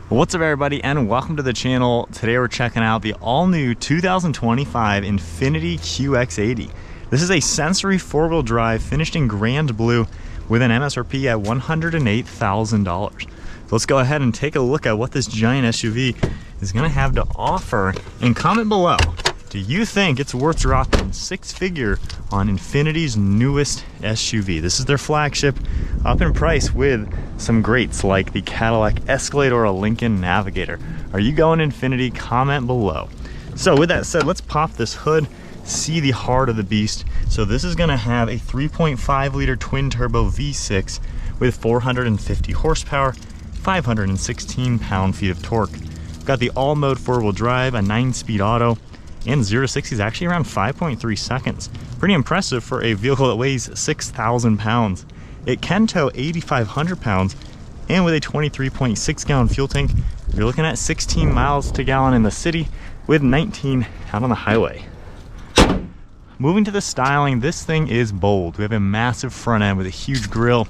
What's up everybody, and welcome to the channel. Today we're checking out the all-new 2025 Infiniti QX80. This is a Sensory four-wheel drive finished in grand blue with an MSRP at $108,000. So let's go ahead and take a look at what this giant SUV is going to have to offer, and comment below, do you think it's worth dropping six-figure on Infiniti's newest SUV? This is their flagship, up in price with some greats like the Cadillac Escalade or a Lincoln Navigator. Are you going Infiniti? Comment below. So with that said, let's pop this hood, see the heart of the beast. So this is going to have a 3.5 liter twin turbo V6 with 450 horsepower, 516 pound-feet of torque. Got the all-mode four-wheel drive, a 9-speed auto, and 0 to 60 is actually around 5.3 seconds. Pretty impressive for a vehicle that weighs 6,000 pounds. It can tow 8,500 pounds, and with a 23.6 gallon fuel tank, you're looking at 16 miles to gallon in the city with 19 out on the highway. Moving to the styling, this thing is bold. We have a massive front end with a huge grille.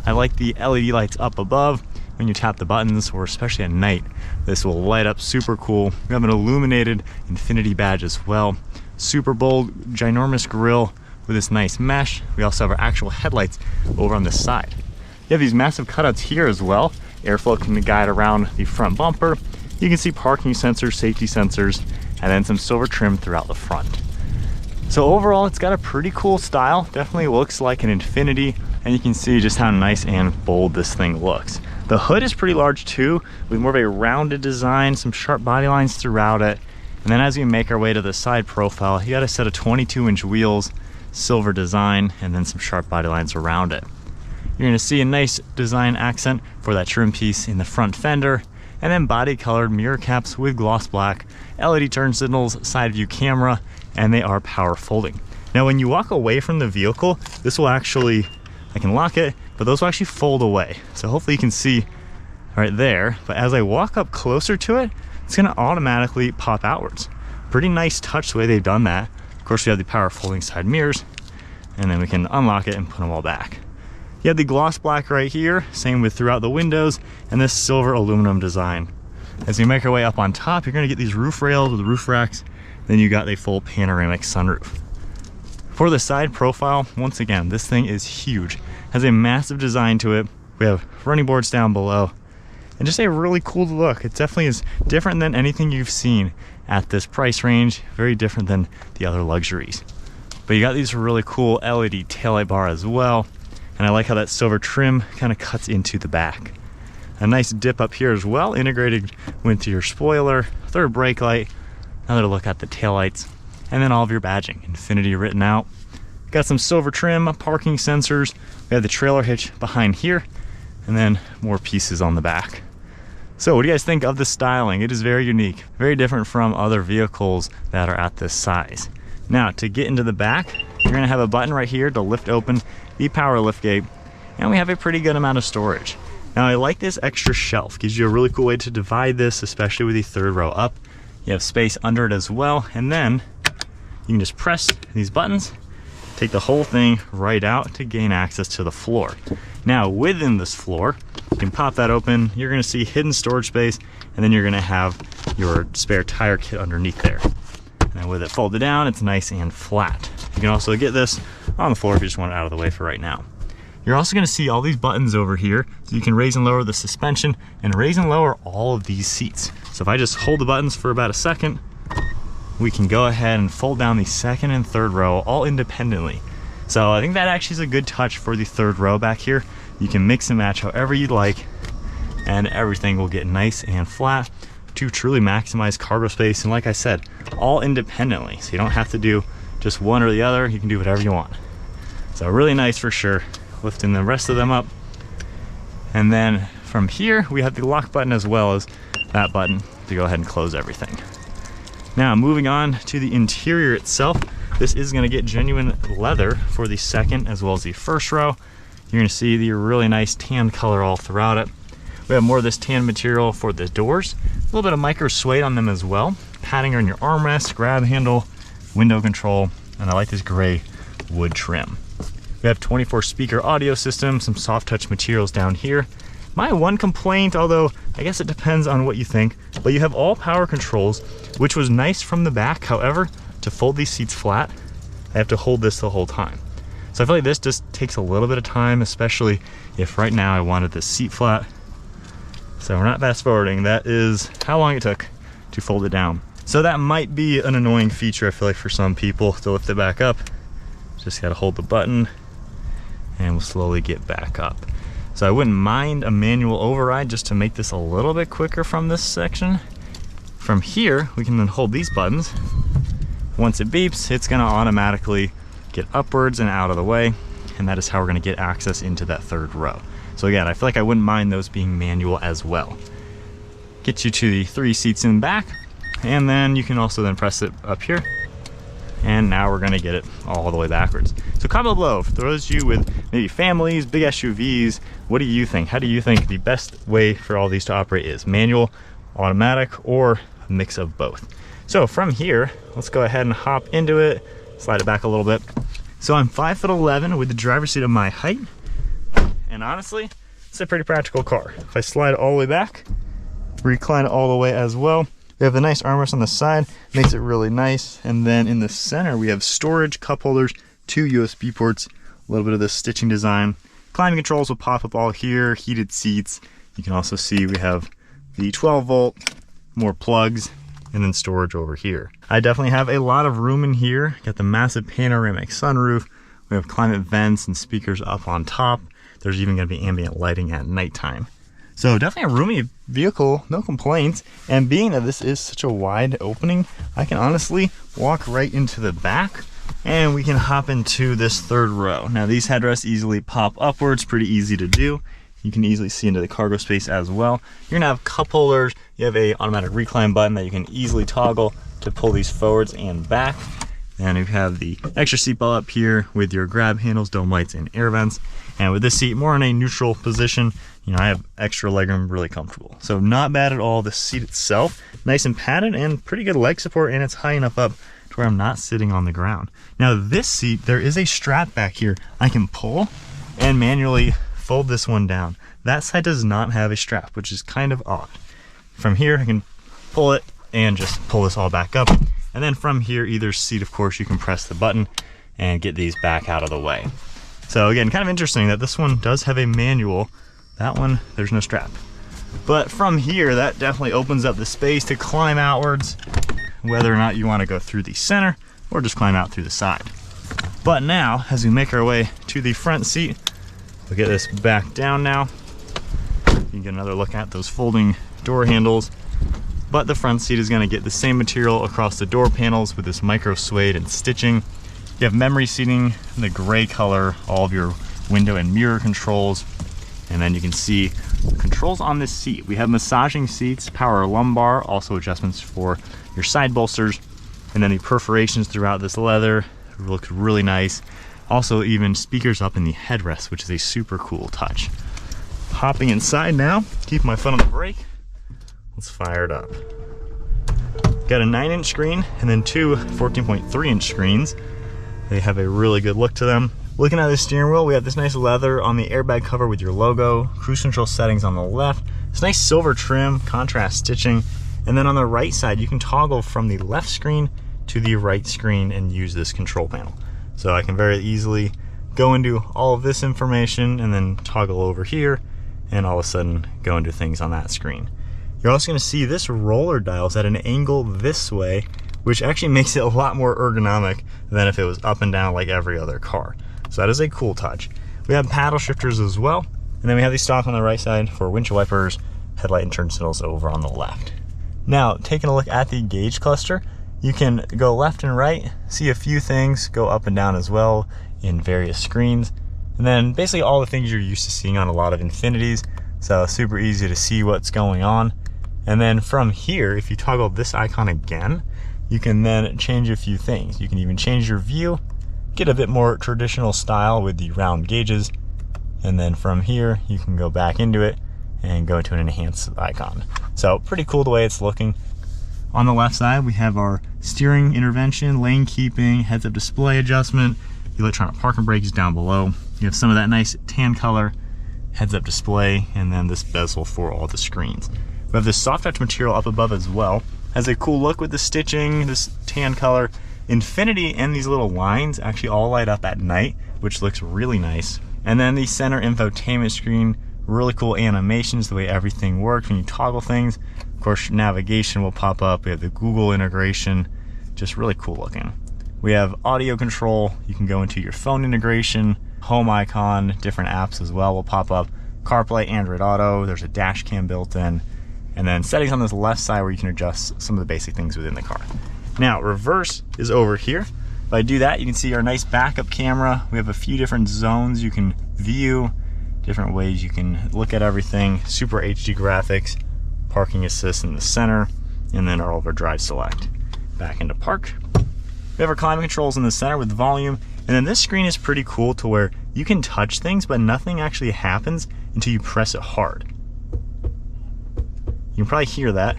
I like the LED lights up above. When you tap the buttons, or especially at night, this will light up super cool. We have an illuminated Infiniti badge as well. Super bold, ginormous grille with this nice mesh. We also have our actual headlights over on this side. You have these massive cutouts here as well. Airflow can guide around the front bumper. You can see parking sensors, safety sensors, and then some silver trim throughout the front. So overall, it's got a pretty cool style. Definitely looks like an Infiniti, and you can see just how nice and bold this thing looks. The hood is pretty large too, with more of a rounded design, some sharp body lines throughout it. And then as we make our way to the side profile, you got a set of 22-inch wheels, silver design, and then some sharp body lines around it. You're gonna see a nice design accent for that trim piece in the front fender, and then body colored mirror caps with gloss black, LED turn signals, side view camera, and they are power folding. Now when you walk away from the vehicle, this will actually, I can lock it, but those will actually fold away. So hopefully you can see right there, but as I walk up closer to it, it's gonna automatically pop outwards. Pretty nice touch the way they've done that. Of course, we have the power folding side mirrors, and then we can unlock it and put them all back. You have the gloss black right here, same with throughout the windows, and this silver aluminum design. As we make our way up on top, you're gonna get these roof rails with roof racks, then you got a full panoramic sunroof. For the side profile, once again, this thing is huge. Has a massive design to it. We have running boards down below, and just a really cool look. It definitely is different than anything you've seen at this price range. Very different than the other luxuries. But you got these really cool LED taillight bar as well, and I like how that silver trim kind of cuts into the back. A nice dip up here as well, integrated with your spoiler, third brake light, another look at the taillights, and then all of your badging, Infiniti written out. Got some silver trim, parking sensors. We have the trailer hitch behind here, and then more pieces on the back. So what do you guys think of the styling? It is very unique, very different from other vehicles that are at this size. Now to get into the back, you're gonna have a button right here to lift open the power liftgate, and we have a pretty good amount of storage. Now I like this extra shelf, gives you a really cool way to divide this, especially with the third row up. You have space under it as well, and then you can just press these buttons, take the whole thing right out to gain access to the floor. Now within this floor, you can pop that open, you're gonna see hidden storage space, and then you're gonna have your spare tire kit underneath there. And with it folded down, it's nice and flat. You can also get this on the floor if you just want it out of the way for right now. You're also gonna see all these buttons over here, so you can raise and lower the suspension and raise and lower all of these seats. So if I just hold the buttons for about a second, we can go ahead and fold down the second and third row all independently. So I think that actually is a good touch for the third row back here. You can mix and match however you'd like, and everything will get nice and flat to truly maximize cargo space. And like I said, all independently. So you don't have to do just one or the other. You can do whatever you want. So really nice for sure. Lifting the rest of them up. And then from here, we have the lock button as well as that button to go ahead and close everything. Now moving on to the interior itself, this is going to get genuine leather for the second as well as the first row. You're going to see the really nice tan color all throughout it. We have more of this tan material for the doors, a little bit of micro suede on them as well, padding on your armrest, grab handle, window control, and I like this gray wood trim. We have 24 speaker audio system, some soft touch materials down here, My one complaint, although I guess it depends on what you think, but you have all power controls, which was nice from the back. However, to fold these seats flat, I have to hold this the whole time. So I feel like this just takes a little bit of time, especially if right now I wanted this seat flat. So we're not fast forwarding. That is how long it took to fold it down. So that might be an annoying feature, I feel like, for some people to lift it back up. Just gotta hold the button and we'll slowly get back up. So I wouldn't mind a manual override just to make this a little bit quicker from this section. From here, we can then hold these buttons. Once it beeps, it's gonna automatically get upwards and out of the way, and that is how we're gonna get access into that third row. So again, I feel like I wouldn't mind those being manual as well. Get you to the 3 seats in back, and then you can also then press it up here, and now we're gonna get it all the way backwards. So comment below, for those of you with maybe families, big SUVs, what do you think? How do you think the best way for all these to operate is? Manual, automatic, or a mix of both? So from here, let's go ahead and hop into it, slide it back a little bit. So I'm 5'11" with the driver's seat of my height, and honestly, it's a pretty practical car. If I slide it all the way back, recline it all the way as well. We have the nice armrest on the side, makes it really nice. And then in the center, we have storage, cup holders, 2 USB ports, a little bit of this stitching design. Climate controls will pop up all here, heated seats. You can also see we have the 12 volt, more plugs, and then storage over here. I definitely have a lot of room in here. Got the massive panoramic sunroof. We have climate vents and speakers up on top. There's even gonna be ambient lighting at nighttime. So definitely a roomy vehicle, no complaints. And being that this is such a wide opening, I can honestly walk right into the back and we can hop into this third row. Now these headrests easily pop upwards, pretty easy to do. You can easily see into the cargo space as well. You're gonna have cup holders. You have a automatic recline button that you can easily toggle to pull these forwards and back. And you have the extra seatbelt up here with your grab handles, dome lights, and air vents. And with this seat more in a neutral position, you know, I have extra legroom, really comfortable. So not bad at all. The seat itself, nice and padded and pretty good leg support, and it's high enough up to where I'm not sitting on the ground. Now this seat, there is a strap back here I can pull and manually fold this one down. That side does not have a strap, which is kind of odd. From here, I can pull it and just pull this all back up. And then from here, either seat, of course, you can press the button and get these back out of the way. So again, kind of interesting that this one does have a manual. That one, there's no strap. But from here, that definitely opens up the space to climb outwards, whether or not you want to go through the center or just climb out through the side. But now, as we make our way to the front seat, we'll get this back down now. You can get another look at those folding door handles. But the front seat is going to get the same material across the door panels with this micro suede and stitching. You have memory seating in the gray color, all of your window and mirror controls. And then you can see controls on this seat. We have massaging seats, power lumbar, also adjustments for your side bolsters. And then the perforations throughout this leather look really nice. Also even speakers up in the headrest, which is a super cool touch. Hopping inside now, keep my foot on the brake. Let's fire it up. Got a 9-inch screen and then 2 14.3-inch screens. They have a really good look to them. Looking at the steering wheel, we have this nice leather on the airbag cover with your logo, cruise control settings on the left, this nice silver trim, contrast stitching, and then on the right side, you can toggle from the left screen to the right screen and use this control panel. So I can very easily go into all of this information and then toggle over here and all of a sudden go into things on that screen. You're also going to see this roller dial is at an angle this way, which actually makes it a lot more ergonomic than if it was up and down like every other car. So that is a cool touch. We have paddle shifters as well, and then we have these stock on the right side for windshield wipers, headlight and turn signals over on the left. Now, taking a look at the gauge cluster, you can go left and right, see a few things, go up and down as well in various screens, and then basically all the things you're used to seeing on a lot of Infinitis, so super easy to see what's going on. And then from here, if you toggle this icon again, you can then change a few things. You can even change your view, get a bit more traditional style with the round gauges, and then from here, you can go back into it and go to an enhanced icon. So pretty cool the way it's looking. On the left side, we have our steering intervention, lane keeping, heads-up display adjustment, the electronic parking brakes down below. You have some of that nice tan color heads-up display, and then this bezel for all the screens. We have this soft touch material up above as well. Has a cool look with the stitching, this tan color. Infiniti and these little lines actually all light up at night, which looks really nice. And then the center infotainment screen, really cool animations, the way everything works when you toggle things. Of course, navigation will pop up. We have the Google integration, just really cool looking. We have audio control. You can go into your phone integration, home icon, different apps as well will pop up. CarPlay, Android Auto, there's a dash cam built in. And then settings on this left side where you can adjust some of the basic things within the car. Now, reverse is over here. If I do that, you can see our nice backup camera. We have a few different zones you can view, different ways you can look at everything. Super HD graphics, parking assist in the center, and then all of our drive select. Back into park. We have our climate controls in the center with volume, and then this screen is pretty cool to where you can touch things, but nothing actually happens until you press it hard. You can probably hear that,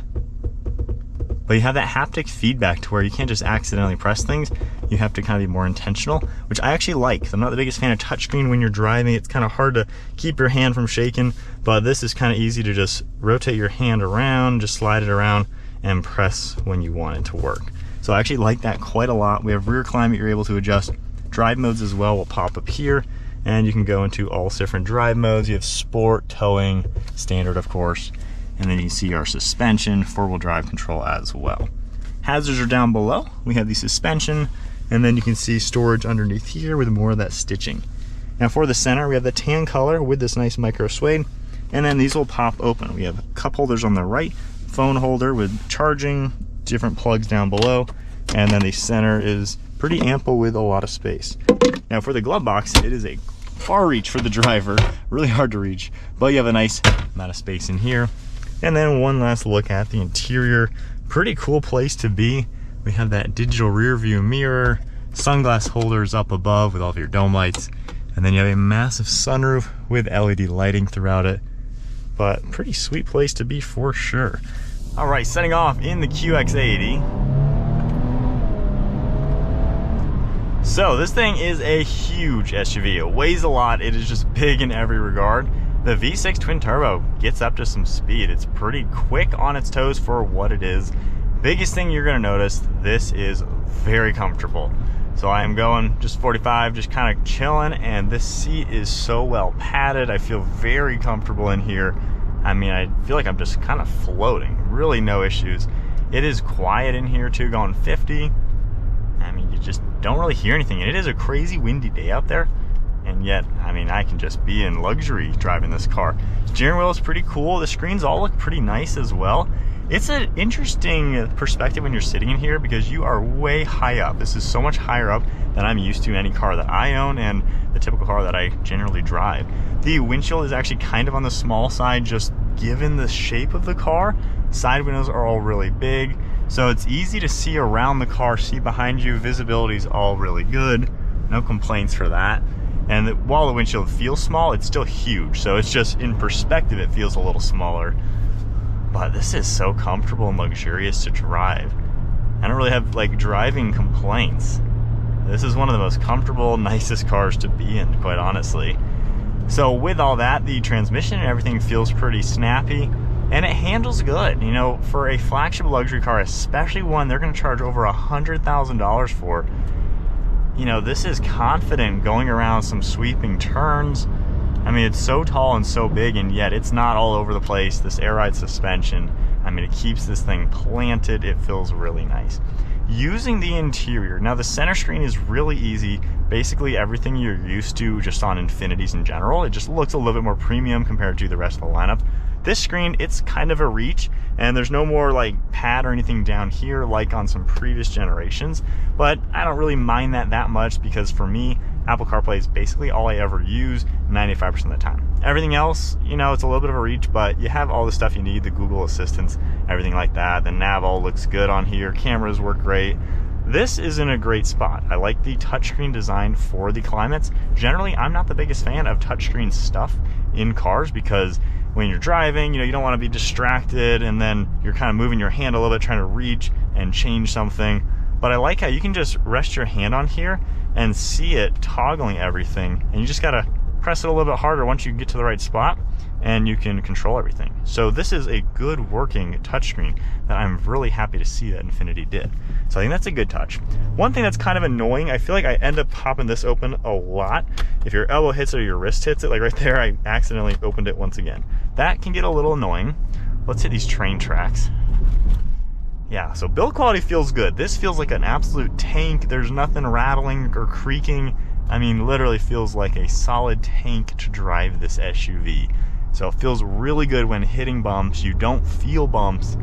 but you have that haptic feedback to where you can't just accidentally press things. You have to kind of be more intentional, which I actually like. I'm not the biggest fan of touchscreen when you're driving. It's kind of hard to keep your hand from shaking, but this is kind of easy to just rotate your hand around, just slide it around, and press when you want it to work. So I actually like that quite a lot. We have rear climate you're able to adjust. Drive modes as well will pop up here, and you can go into all different drive modes. You have sport, towing, standard of course, and then you see our suspension, four-wheel drive control as well. Hazards are down below. We have the suspension, and then you can see storage underneath here with more of that stitching. Now for the center, we have the tan color with this nice micro suede, and then these will pop open. We have cup holders on the right, phone holder with charging, different plugs down below, and then the center is pretty ample with a lot of space. Now for the glove box, it is a far reach for the driver, really hard to reach, but you have a nice amount of space in here. And then one last look at the interior. Pretty cool place to be. We have that digital rear view mirror, sunglass holders up above with all of your dome lights, and then you have a massive sunroof with LED lighting throughout it. But pretty sweet place to be for sure. All right, setting off in the QX80. So this thing is a huge SUV. It weighs a lot. It is just big in every regard. The V6 twin turbo gets up to some speed. It's pretty quick on its toes for what it is. Biggest thing you're gonna notice, this is very comfortable. So I am going just 45, just kind of chilling, and this seat is so well padded. I feel very comfortable in here. I mean, I feel like I'm just kind of floating. Really no issues. It is quiet in here too, going 50. I mean, you just don't really hear anything. And it is a crazy windy day out there. And yet, I mean, I can just be in luxury driving this car. Steering wheel is pretty cool. The screens all look pretty nice as well. It's an interesting perspective when you're sitting in here because you are way high up. This is so much higher up than I'm used to in any car that I own and the typical car that I generally drive. The windshield is actually kind of on the small side, just given the shape of the car. Side windows are all really big, so it's easy to see around the car, see behind you. Visibility is all really good. No complaints for that. And while the windshield feels small, it's still huge. So it's just in perspective, it feels a little smaller. But this is so comfortable and luxurious to drive. I don't really have like driving complaints. This is one of the most comfortable, nicest cars to be in, quite honestly. So with all that, the transmission and everything feels pretty snappy, and it handles good. You know, for a flagship luxury car, especially one they're gonna charge over $100,000 for, you know, this is confident going around some sweeping turns. I mean, it's so tall and so big, and yet it's not all over the place. This air ride suspension, I mean, it keeps this thing planted. It feels really nice. Using the interior, now the center screen is really easy. Basically everything you're used to just on Infinitis in general. It just looks a little bit more premium compared to the rest of the lineup. This screen, it's kind of a reach, and there's no more like pad or anything down here like on some previous generations, but I don't really mind that much because for me, Apple CarPlay is basically all I ever use 95% of the time. Everything else, you know, it's a little bit of a reach, but you have all the stuff you need, the Google Assistants, everything like that. The nav all looks good on here. Cameras work great. This is in a great spot. I like the touchscreen design for the climates. Generally, I'm not the biggest fan of touchscreen stuff in cars because when you're driving, you know, you don't want to be distracted and then you're kind of moving your hand a little bit trying to reach and change something. But I like how you can just rest your hand on here and see it toggling everything, and you just gotta press it a little bit harder once you get to the right spot, and you can control everything. So this is a good working touchscreen that I'm really happy to see that Infiniti did. So I think that's a good touch. One thing that's kind of annoying, I feel like I end up popping this open a lot. If your elbow hits it or your wrist hits it, like right there, I accidentally opened it once again. That can get a little annoying. Let's hit these train tracks. Yeah, so build quality feels good. This feels like an absolute tank. There's nothing rattling or creaking. I mean, literally feels like a solid tank to drive this SUV. So it feels really good when hitting bumps. You don't feel bumps.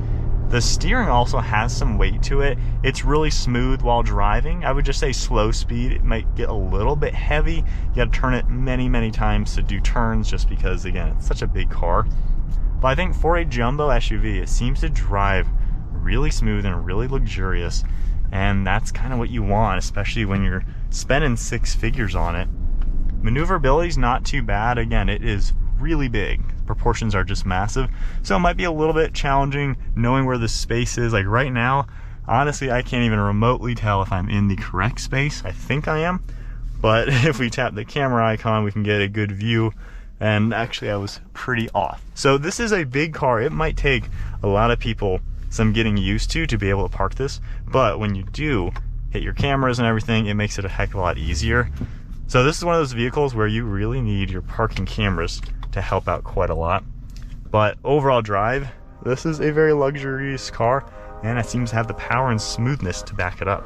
The steering also has some weight to it. It's really smooth while driving. I would just say slow speed, it might get a little bit heavy. You gotta turn it many, many times to do turns just because, again, it's such a big car. But I think for a jumbo SUV, it seems to drive really smooth and really luxurious. And that's kind of what you want, especially when you're spending 6 figures on it. Maneuverability's not too bad. Again, it is really big. Proportions are just massive. So it might be a little bit challenging knowing where the space is. Like right now, honestly, I can't even remotely tell if I'm in the correct space. I think I am. But if we tap the camera icon, we can get a good view. And actually, I was pretty off. So this is a big car. It might take a lot of people some getting used to be able to park this. But when you do hit your cameras and everything, it makes it a heck of a lot easier. So this is one of those vehicles where you really need your parking cameras to help out quite a lot. But overall drive, this is a very luxurious car, and it seems to have the power and smoothness to back it up.